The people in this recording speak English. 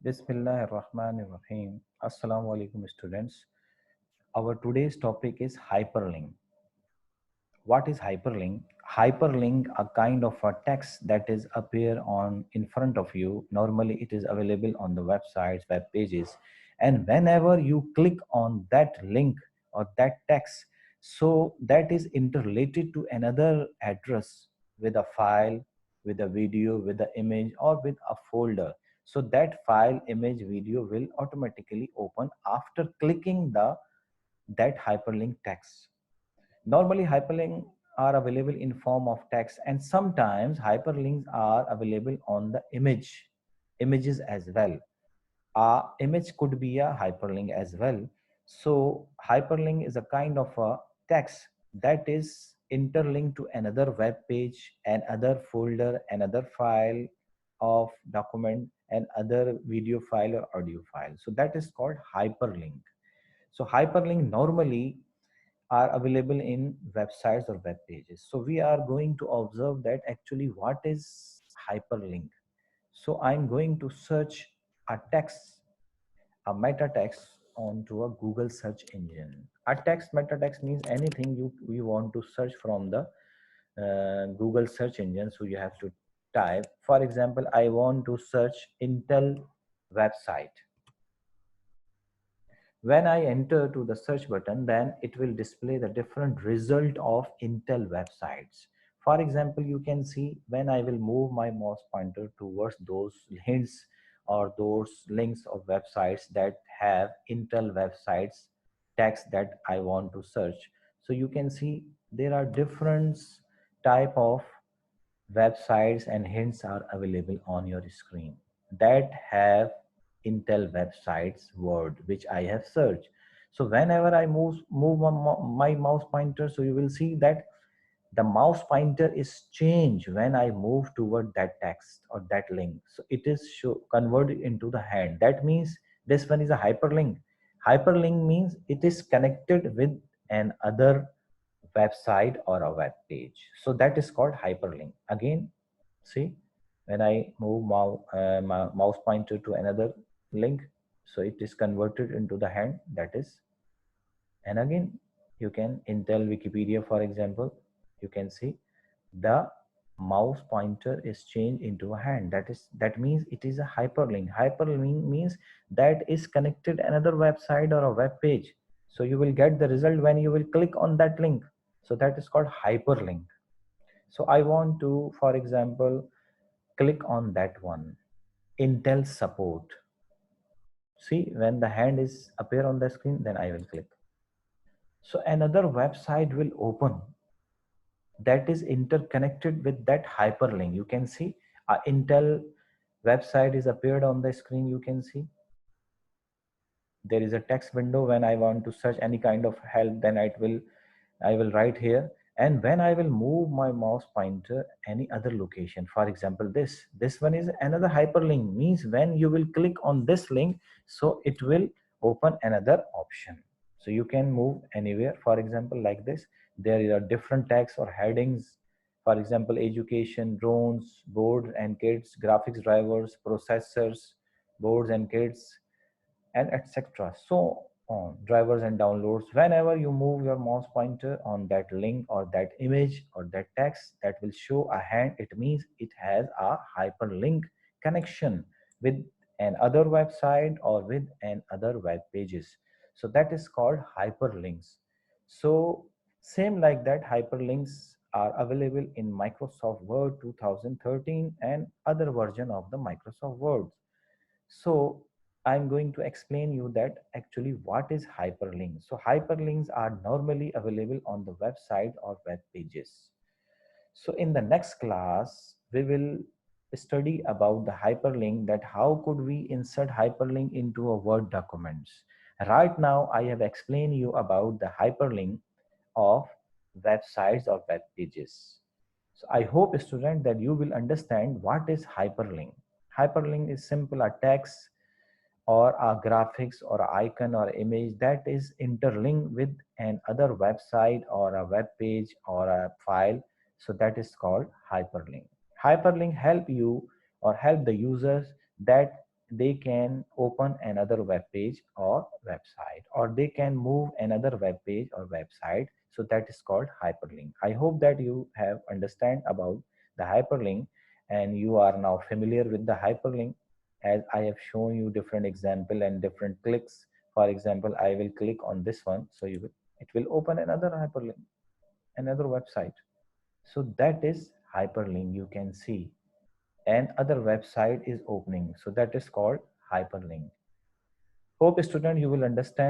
Bismillahirrahmanirrahim. Assalamu alaikum students. Our today's topic is hyperlink. What is hyperlink? Hyperlink a kind of a text that is appear on in front of you. Normally it is available on the websites, web pages, and whenever you click on that link or that text, so that is interrelated to another address with a file, with a video, with the image, or with a folder. So that file, image, video will automatically open after clicking the that hyperlink text. Normally, hyperlinks are available in form of text, and sometimes hyperlinks are available on the images as well. A image could be a hyperlink as well. So hyperlink is a kind of a text that is interlinked to another web page, another folder, another file of document, and other video file or audio file. So that is called hyperlink. So hyperlink normally are available in websites or web pages. So we are going to observe that actually what is hyperlink. So I'm going to search a text, a meta text onto a Google search engine. A text meta text means anything you want to search from the Google search engine. So you have to type, for example, I want to search Intel website. When I enter to the search button, then it will display the different result of Intel websites. For example, you can see when I will move my mouse pointer towards those hints or those links of websites that have Intel websites text that I want to search. So you can see there are different type of websites and hints are available on your screen that have Intel websites word which I have searched. So whenever I move my mouse pointer, so you will see that the mouse pointer is changed when I move toward that text or that link. So it is converted into the hand. That means this one is a hyperlink. Hyperlink means it is connected with an other website or a web page. So that is called hyperlink. Again, see, when I move my mouse pointer to another link, so it is converted into the hand, that is. And again, you can Intel Wikipedia, for example, you can see the mouse pointer is changed into a hand. That means it is a hyperlink. Hyperlink means that is connected another website or a web page. So you will get the result when you will click on that link. So that is called hyperlink. So I want to, for example, click on that one, Intel support. See, when the hand is appear on the screen, then I will click. So another website will open that is interconnected with that hyperlink. You can see Intel website is appeared on the screen. You can see there is a text window. When I want to search any kind of help, then I will write here, and when I will move my mouse pointer any other location, for example, this one is another hyperlink, means when you will click on this link, so it will open another option. So you can move anywhere, for example, like this. There are different tags or headings, for example, education, drones, boards and kits, graphics drivers, processors, boards and kits, and etc. So on drivers and downloads. Whenever you move your mouse pointer on that link or that image or that text, that will show a hand. It means it has a hyperlink connection with an other website or with an other web pages. So that is called hyperlinks. So same like that, hyperlinks are available in Microsoft Word 2013 and other version of the Microsoft Word. So I'm going to explain you that actually what is hyperlink. So hyperlinks are normally available on the website or web pages. So in the next class, we will study about the hyperlink, that how could we insert hyperlink into a Word documents. Right now, I have explained you about the hyperlink of websites or web pages. So I hope, student, that you will understand what is hyperlink. Hyperlink is simple a text or a graphics or a icon or image that is interlinked with an other website or a web page or a file. So that is called hyperlink. Hyperlink help you or help the users that they can open another web page or website, or they can move another web page or website. So that is called hyperlink. I hope that you have understand about the hyperlink, and you are now familiar with the hyperlink, as I have shown you different example and different clicks. For example, I will click on this one, so it will open another hyperlink, another website. So that is hyperlink. You can see and other website is opening, so that is called hyperlink. Hope student you will understand